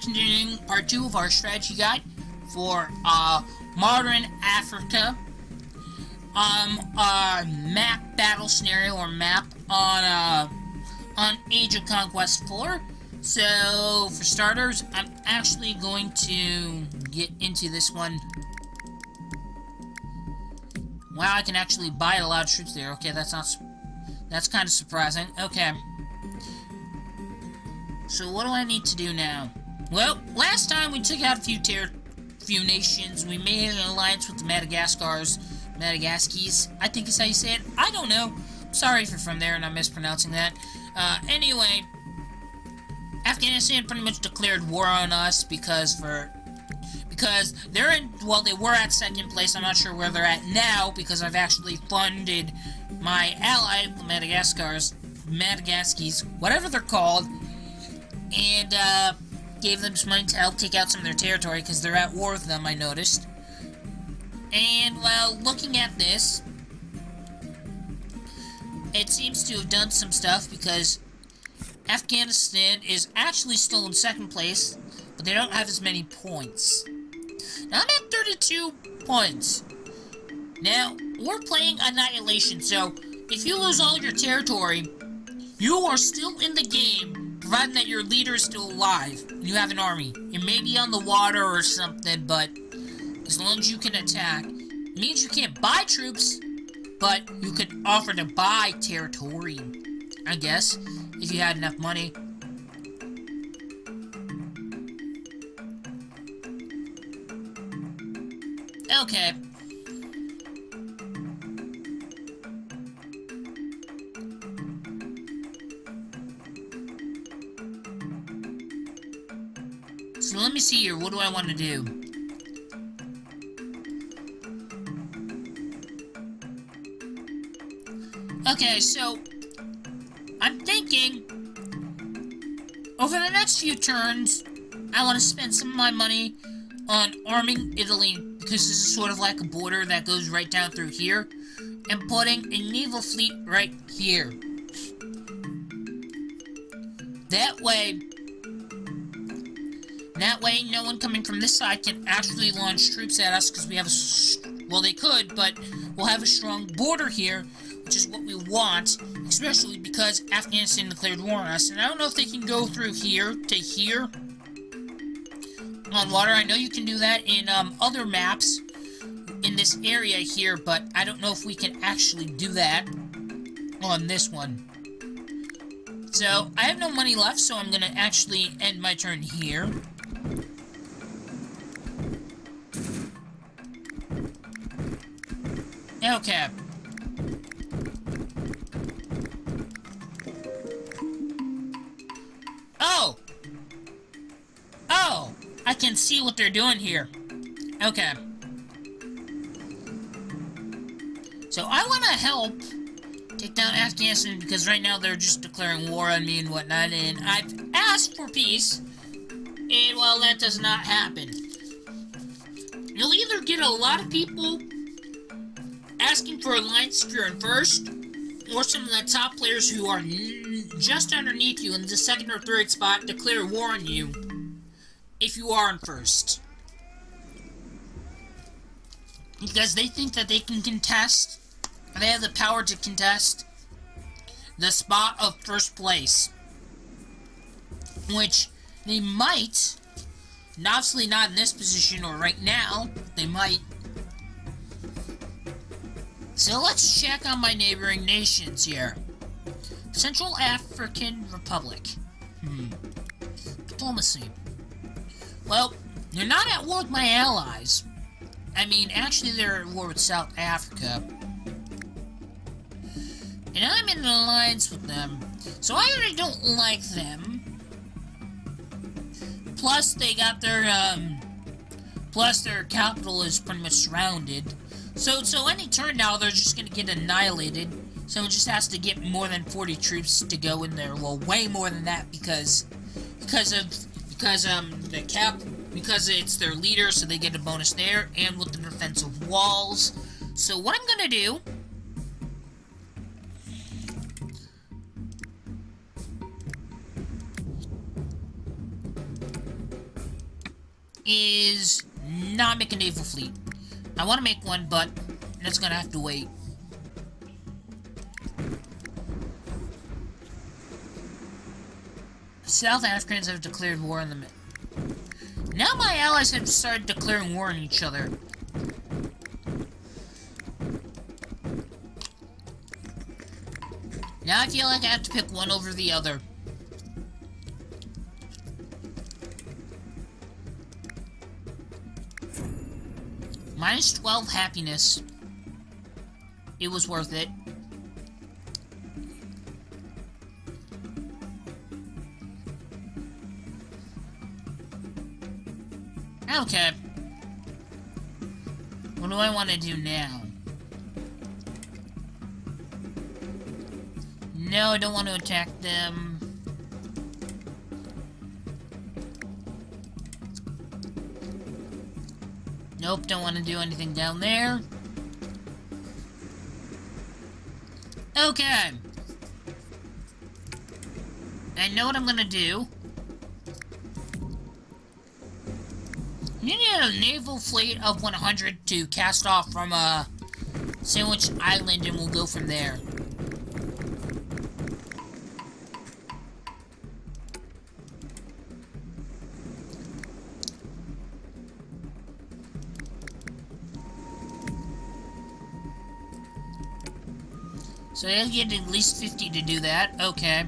continuing part 2 of our strategy guide for modern Africa. A map battle scenario or map on Age of Conquest 4. So for starters, I'm actually going to get into this one. Wow, I can actually buy a lot of troops there. Okay, that's kind of surprising. Okay. So what do I need to do now? Well, last time we took out a few nations. We made an alliance with the Madagascars. I think is how you say it. I don't know. Sorry if you're from there and I'm mispronouncing that. Anyway, Afghanistan pretty much declared war on us because they're in, well, they were at second place. I'm not sure where they're at now because I've actually funded my ally, the Madagascars, whatever they're called, and gave them some money to help take out some of their territory because they're at war with them, I noticed. And, well, looking at this, it seems to have done some stuff because Afghanistan is actually still in second place, but they don't have as many points. Now, I'm at 32 points. Now, we're playing Annihilation, so if you lose all your territory, you are still in the game, provided that your leader is still alive, and you have an army. It may be on the water or something, but as long as you can attack. It means you can't buy troops, but you could offer to buy territory, I guess, if you had enough money. Okay. So let me see here, what do I want to do? Okay, so I'm thinking over the next few turns, I want to spend some of my money on arming Italy because this is sort of like a border that goes right down through here, and putting a naval fleet right here. That way, no one coming from this side can actually launch troops at us because we have a, well, they could, but we'll have a strong border here, which is what we want, especially because Afghanistan declared war on us. And I don't know if they can go through here to here on water. I know you can do that in other maps in this area here, but I don't know if we can actually do that on this one. So I have no money left, so I'm gonna actually end my turn here. Okay. Oh! I can see what they're doing here. Okay. So I want to help take down Afghanistan because right now they're just declaring war on me and whatnot, and I've asked for peace, and well, that does not happen. You'll either get a lot of people asking for alliance if you're in first, or some of the top players who are just underneath you in the second or third spot declare war on you if you are in first. Because they think that they can contest, they have the power to contest the spot of first place. Which they might, and obviously not in this position or right now, they might. So let's check on my neighboring nations here. Central African Republic. Diplomacy. Well, they're not at war with my allies. I mean, actually they're at war with South Africa. And I'm in an alliance with them. So I already don't like them. Plus they got their, plus their capital is pretty much surrounded. So any turn now, they're just gonna get annihilated. Someone just has to get more than 40 troops to go in there. Well, way more than that because it's their leader, so they get a bonus there, and with the defensive walls. So what I'm gonna do is not make a naval fleet. I want to make one, but that's gonna have to wait. South Africans have declared war on the... Now my allies have started declaring war on each other. Now I feel like I have to pick one over the other. Minus 12 happiness. It was worth it. Okay. What do I want to do now? No, I don't want to attack them. Nope, don't want to do anything down there. Okay. I know what I'm gonna do. You need a naval fleet of 100 to cast off from Sandwich Island, and we'll go from there. So I'll get at least 50 to do that. Okay.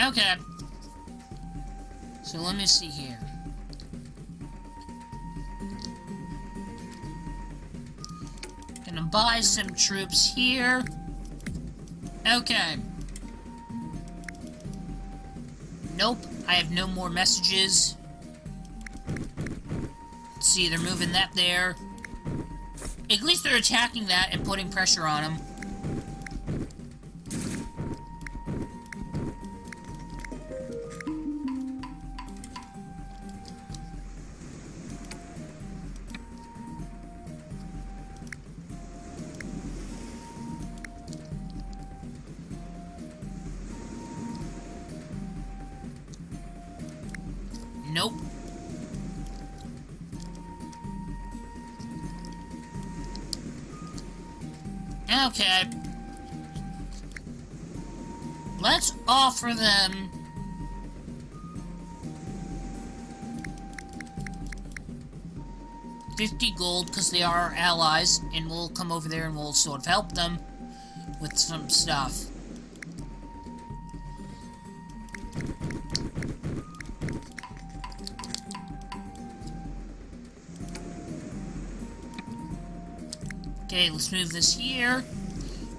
Okay. So let me see here. Gonna buy some troops here. Okay. Nope, I have no more messages. Let's see, they're moving that there. At least they're attacking that and putting pressure on them. Nope. Okay. Let's offer them... $50 gold, because they are our allies, and we'll come over there and we'll sort of help them with some stuff. Okay, let's move this here.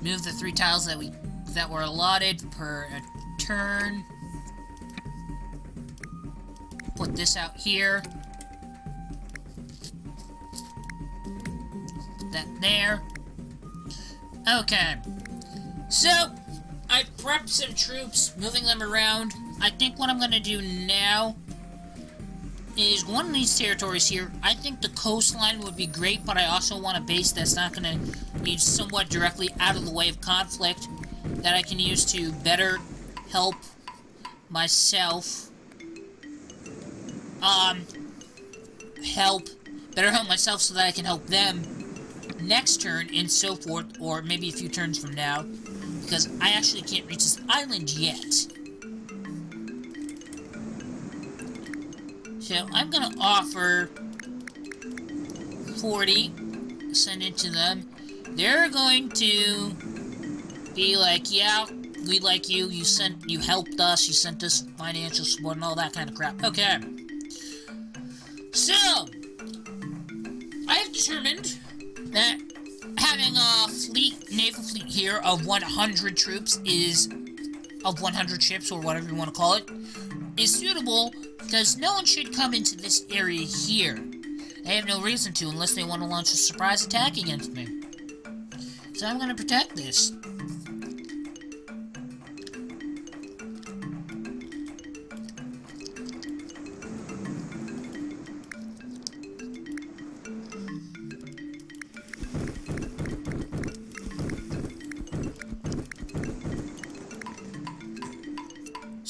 Move the 3 tiles that were allotted per a turn. Put this out here. That there. Okay. So, I prepped some troops, moving them around. I think what I'm gonna do now is one of these territories here. I think the coastline would be great, but I also want a base that's not going to be somewhat directly out of the way of conflict, that I can use to better help myself, better help myself so that I can help them next turn and so forth, or maybe a few turns from now, because I actually can't reach this island yet. So I'm gonna offer 40, send it to them. They're going to be like, yeah, we like you, you helped us, you sent us financial support and all that kind of crap. Okay. So, I have determined that having a naval fleet here of 100 troops of 100 ships, or whatever you want to call it, is suitable, because no one should come into this area here. They have no reason to, unless they want to launch a surprise attack against me. So I'm going to protect this.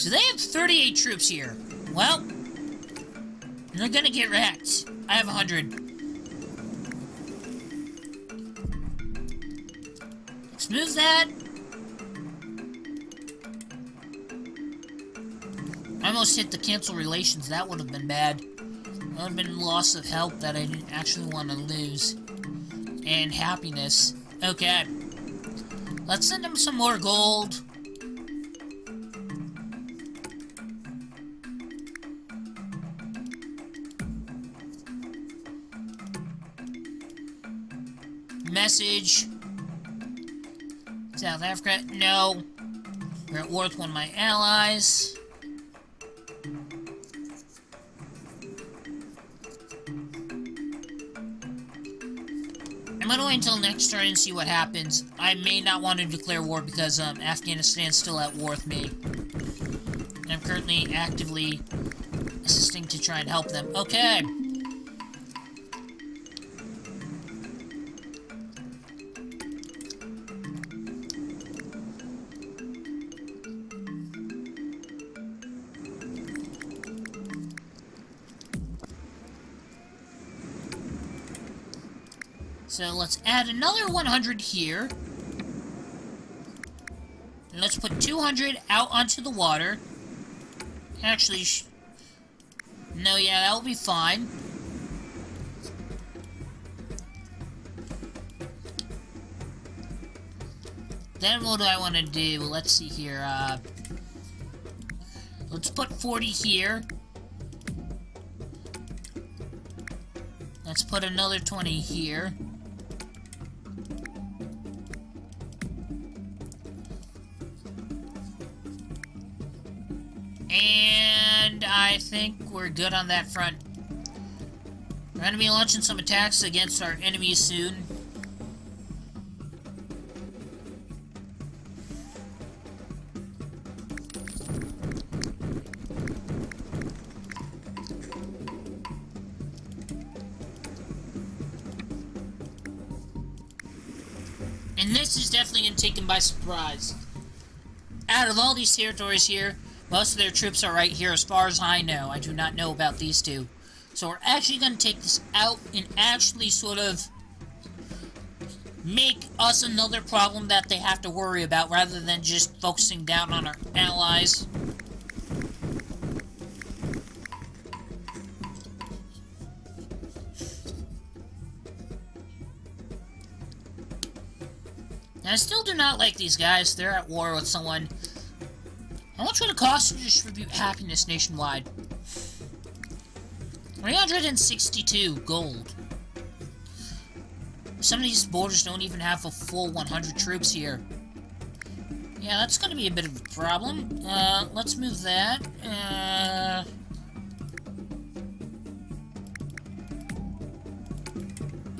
So they have 38 troops here. Well, they're gonna get wrecked. I have 100. Let's move that. I almost hit the cancel relations. That would have been bad. That would have been loss of help that I didn't actually want to lose. And happiness. Okay. Let's send them some more gold. Message. South Africa. No. We're at war with one of my allies. I'm gonna wait until next turn and see what happens. I may not want to declare war because Afghanistan's still at war with me. And I'm currently actively assisting to try and help them. Okay. So let's add another 100 here. And let's put 200 out onto the water. Actually, no, yeah, that'll be fine. Then what do I want to do? Let's see here. Let's put 40 here. Let's put another 20 here. And I think we're good on that front. We're going to be launching some attacks against our enemies soon. And this is definitely going to take them by surprise. Out of all these territories here, most of their troops are right here as far as I know. I do not know about these two. So we're actually going to take this out and actually sort of make us another problem that they have to worry about rather than just focusing down on our allies. I still do not like these guys. They're at war with someone. How much would it cost to distribute happiness nationwide? 362 gold. Some of these borders don't even have a full 100 troops here. Yeah, that's going to be a bit of a problem. Let's move that.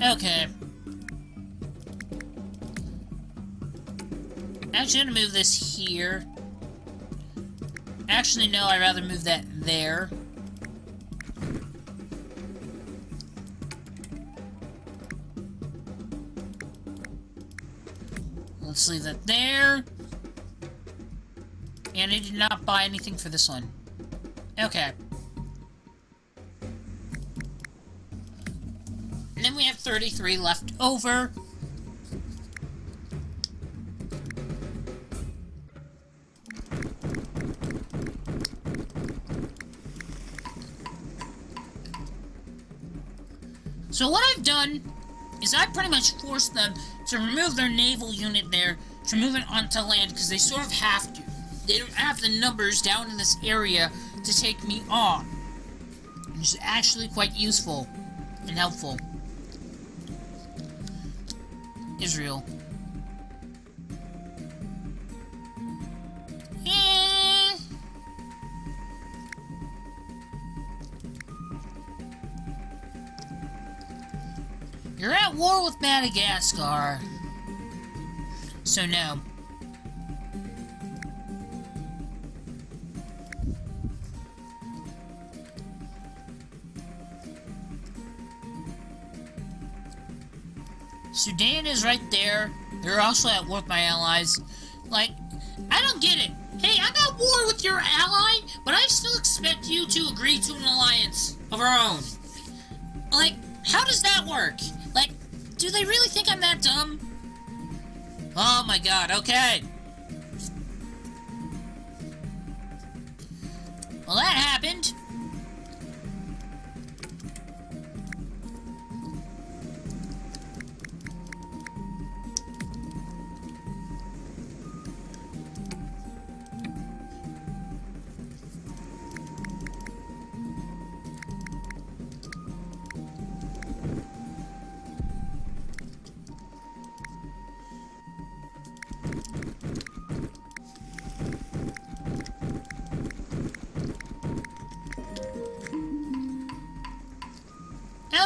Okay. Actually, I'm going to move this here. Actually, no, I'd rather move that there. Let's leave that there. And I did not buy anything for this one. Okay. And then we have 33 left over. So what I've done is I pretty much forced them to remove their naval unit there, to move it onto land, because they sort of have to. They don't have the numbers down in this area to take me on. Which is actually quite useful and helpful. Israel. You're at war with Madagascar. So no. Sudan is right there. They're also at war with my allies. Like, I don't get it. Hey, I'm at war with your ally, but I still expect you to agree to an alliance of our own. Like, how does that work? Like, do they really think I'm that dumb? Oh my god, okay. Well, that happened.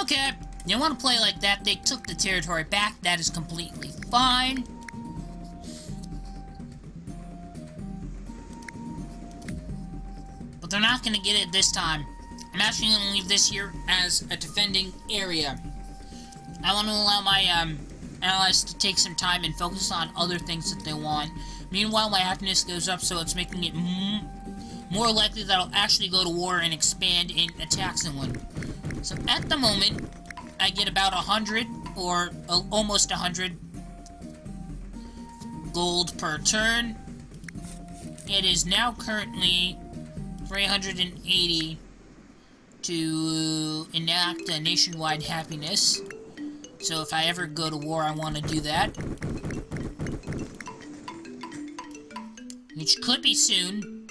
Okay, you want to play like that? They took the territory back. That is completely fine. But they're not going to get it this time. I'm actually going to leave this here as a defending area. I want to allow my allies to take some time and focus on other things that they want. Meanwhile, my happiness goes up, so it's making it more likely that I'll actually go to war and expand and attack someone. So at the moment, I get about 100, or almost 100 gold per turn. It is now currently 380 to enact a nationwide happiness. So if I ever go to war, I want to do that. Which could be soon.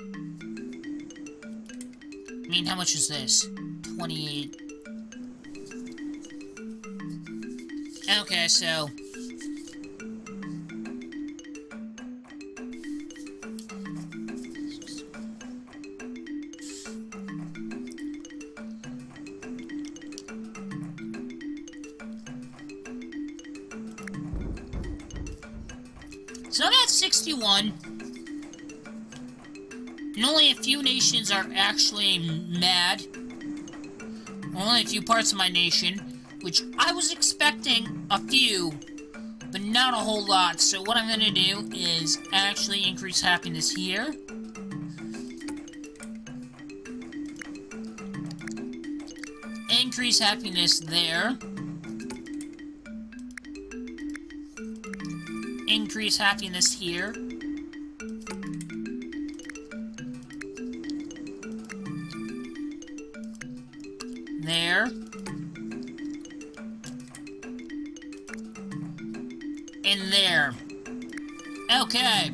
I mean, how much is this? 28. Okay, so... So I'm at 61. And only a few nations are actually mad. Only a few parts of my nation. Which I was expecting a few, but not a whole lot. So what I'm going to do is actually increase happiness here. Increase happiness there. Increase happiness here. There. In there. Okay.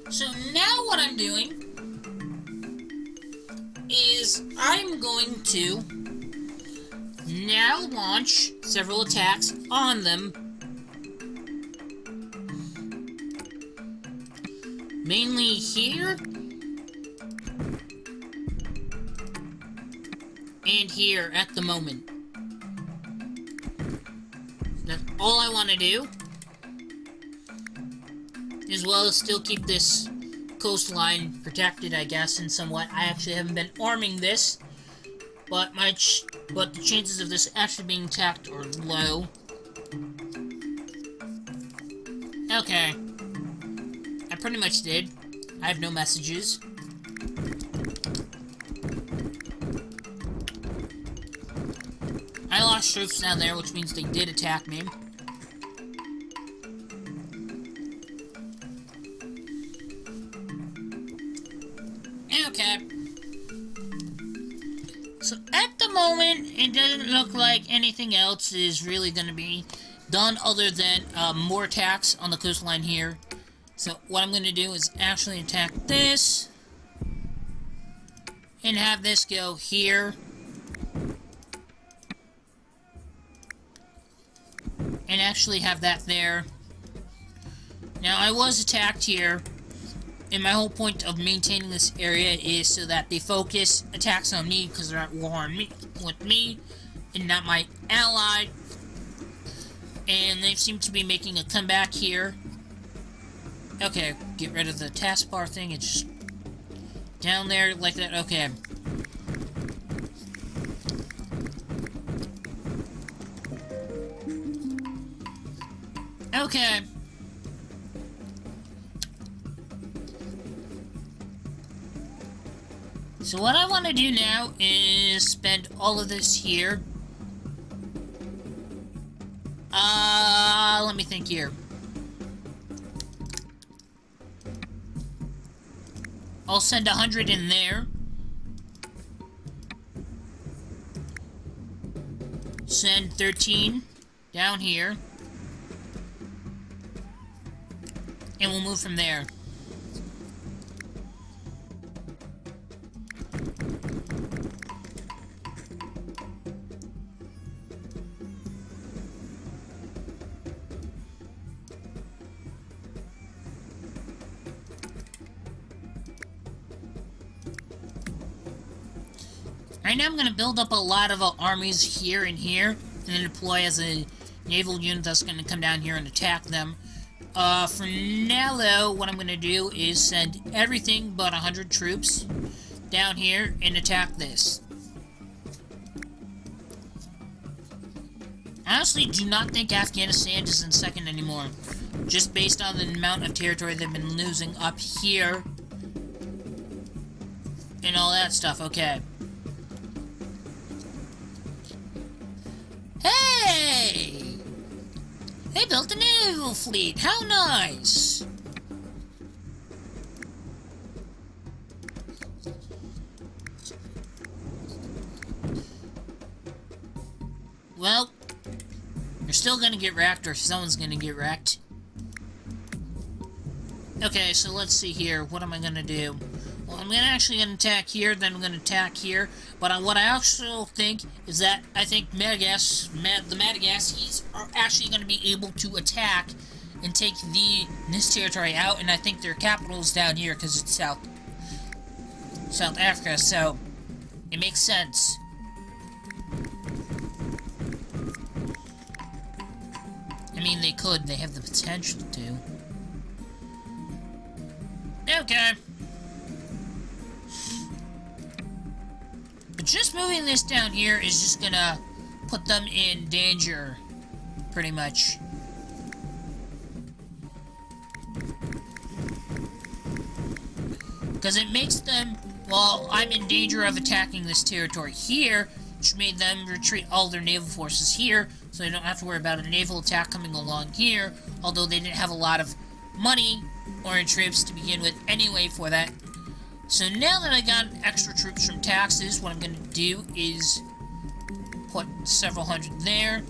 So now what I'm doing is I'm going to now launch several attacks on them. Mainly here. And here at the moment. That's all I want to do. As well as still keep this coastline protected, I guess, and somewhat. I actually haven't been arming this, but the chances of this actually being attacked are low. Okay. I pretty much did. I have no messages. I lost troops down there, which means they did attack me. Okay. So at the moment, it doesn't look like anything else is really going to be done other than more attacks on the coastline here. So what I'm going to do is actually attack this and have this go here. And actually have that there. Now, I was attacked here, and my whole point of maintaining this area is so that they focus attacks on me because they're at war with me and not my ally. And they seem to be making a comeback here. Okay, get rid of the taskbar thing. It's just down there like that. Okay. Okay. So what I want to do now is spend all of this here. Let me think here. I'll send 100 in there. Send 13 down here. And we'll move from there. Right now I'm going to build up a lot of armies here and here, and then deploy as a naval unit that's going to come down here and attack them. For now, though, what I'm going to do is send everything but 100 troops down here and attack this. I honestly do not think Afghanistan is in second anymore, just based on the amount of territory they've been losing up here and all that stuff. Okay. Hey! They built a naval fleet! How nice! Well, you're still gonna get wrecked, or someone's gonna get wrecked. Okay, so let's see here. What am I gonna do? Well, I'm gonna attack here, then I'm gonna attack here. But what I also think is that I think the Madagascars are actually gonna be able to attack and take this territory out, and I think their capital is down here because it's South Africa, so it makes sense. I mean, they could. They have the potential to. Okay. But just moving this down here is just gonna put them in danger, pretty much. Because it makes them, well, I'm in danger of attacking this territory here, which made them retreat all their naval forces here, so they don't have to worry about a naval attack coming along here, although they didn't have a lot of money or troops to begin with anyway for that. So now that I got extra troops from taxes, what I'm going to do is put several hundred there,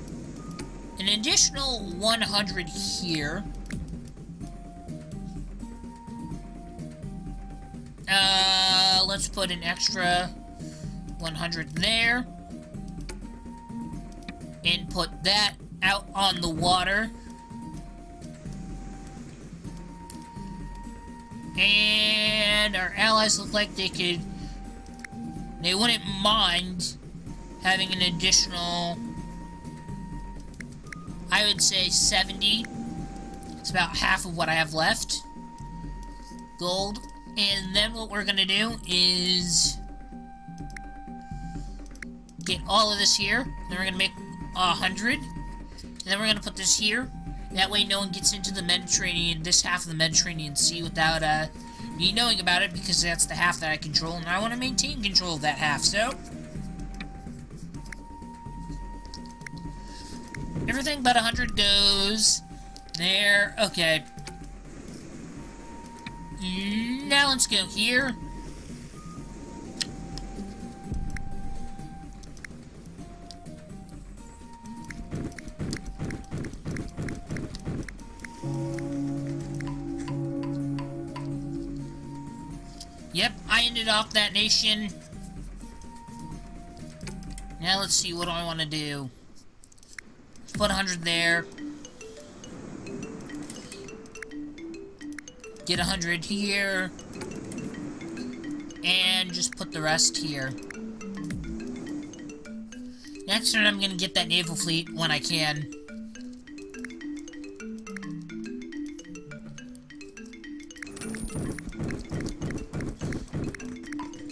an additional 100 here. Let's put an extra 100 there, and put that out on the water. And our allies look like they wouldn't mind having an additional, I would say 70. It's about half of what I have left. Gold. And then what we're gonna do is get all of this here. Then we're gonna make 100. And then we're gonna put this here. That way no one gets into the Mediterranean, this half of the Mediterranean Sea without me knowing about it, because that's the half that I control, and I want to maintain control of that half, so... everything but 100 goes there. Okay. Now let's go here. Yep, I ended off that nation. Now let's see, what do I want to do? Put 100 there. Get 100 here. And just put the rest here. Next turn I'm going to get that naval fleet when I can.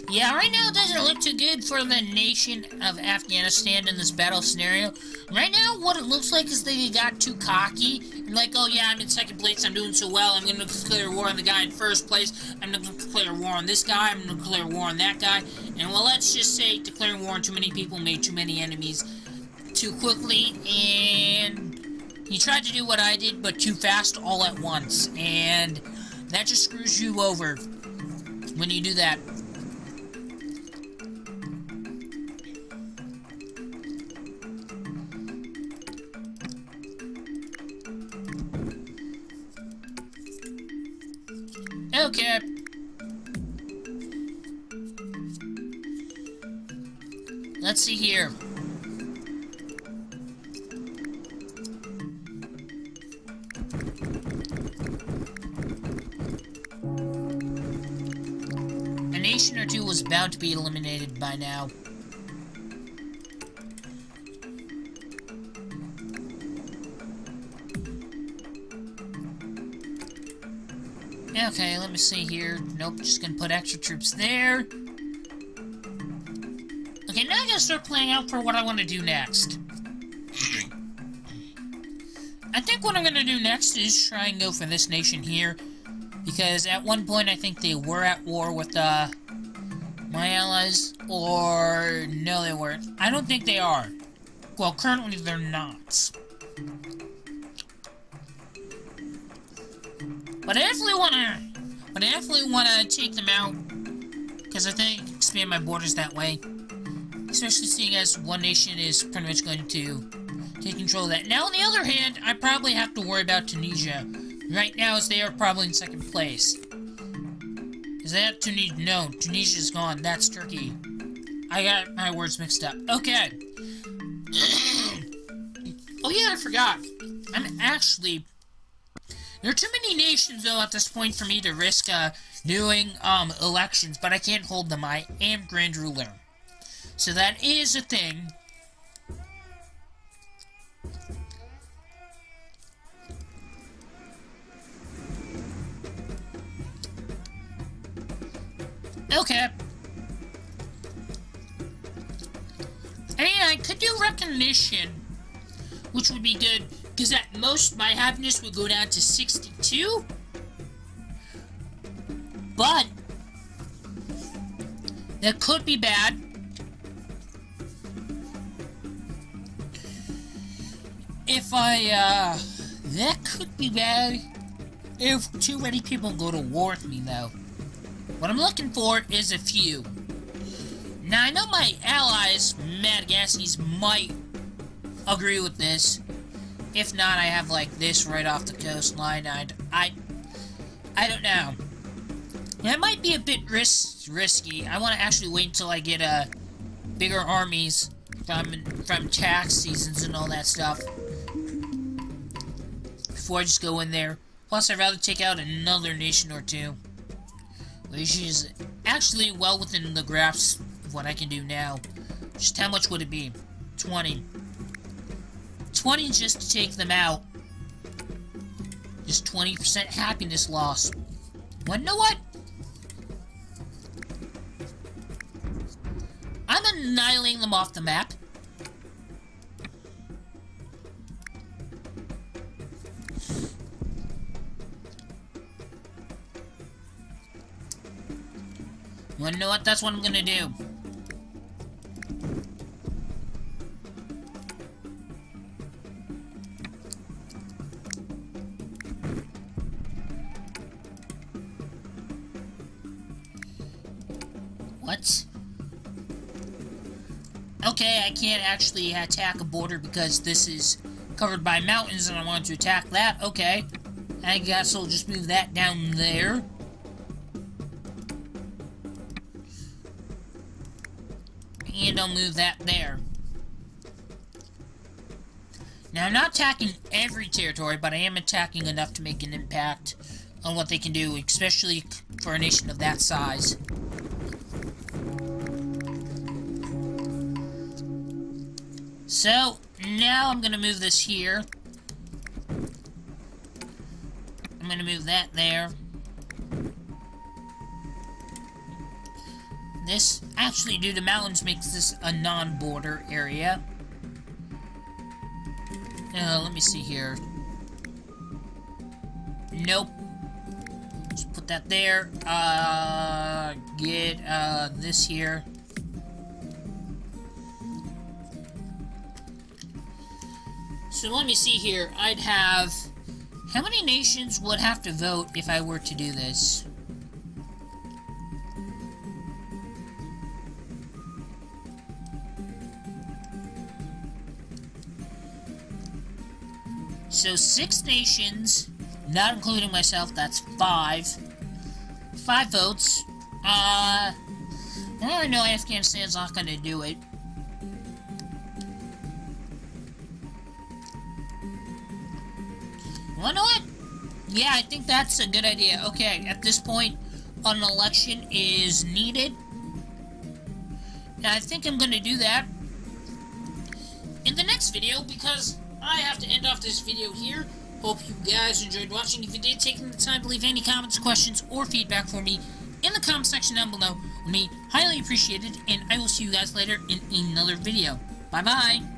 Yeah, right now it doesn't look too good for the nation of Afghanistan in this battle scenario. Right now, what it looks like is they got too cocky, Like, oh yeah, I'm in second place, I'm doing so well, I'm gonna declare war on the guy in first place, I'm gonna declare war on this guy, I'm gonna declare war on that guy, and well, let's just say declaring war on too many people made too many enemies too quickly, and he tried to do what I did, but too fast all at once, and that just screws you over when you do that. Okay. Let's see here. A nation or two was bound to be eliminated by now. Okay, let me see here. Nope, just gonna put extra troops there. Okay, now I gotta start planning out for what I want to do next. I think what I'm gonna do next is try and go for this nation here. Because at one point I think they were at war with my allies. Or no, they weren't. I don't think they are. Well, currently they're not. But I definitely wanna take them out, because I think expand my borders that way. Especially seeing as one nation is pretty much going to take control of that. Now, on the other hand, I probably have to worry about Tunisia. Right now, as they are probably in second place. Is that Tunisia? No, Tunisia's gone. That's Turkey. I got my words mixed up. Okay. Oh yeah, I forgot. I'm actually... There are too many nations, though, at this point for me to risk, doing, elections, but I can't hold them. I am Grand Ruler. So that is a thing. Okay. I mean, I could do recognition, which would be good. Because at most, my happiness would go down to 62. But that could be bad. If that could be bad if too many people go to war with me, though. What I'm looking for is a few. Now, I know my allies, Madagascars, might agree with this. If not, I have, like, this right off the coastline. I don't know. That might be a bit risky. I want to actually wait until I get, bigger armies from tax seasons and all that stuff. Before I just go in there. Plus, I'd rather take out another nation or two. Which is actually well within the grasp of what I can do now. Just how much would it be? 20. 20 just to take them out. Just 20% happiness loss. Well, you know what? I'm annihilating them off the map. Well, you know what? That's what I'm gonna do. What? Okay, I can't actually attack a border because this is covered by mountains and I want to attack that. Okay. I guess I'll just move that down there. And I'll move that there. Now, I'm not attacking every territory, but I am attacking enough to make an impact on what they can do, especially for a nation of that size. So, now I'm going to move this here. I'm going to move that there. This, actually, due to mountains, makes this a non-border area. Let me see here. Nope. Just put that there. Get, this here. So let me see here. I'd have... How many nations would have to vote if I were to do this? So 6 nations, not including myself, that's 5. 5 votes. I already know Afghanistan's not gonna do it. You know what? Yeah, I think that's a good idea. Okay, at this point, an election is needed. And I think I'm gonna do that in the next video, because I have to end off this video here. Hope you guys enjoyed watching. If you did, taking the time to leave any comments, questions, or feedback for me in the comment section down below would be highly appreciated, and I will see you guys later in another video. Bye-bye!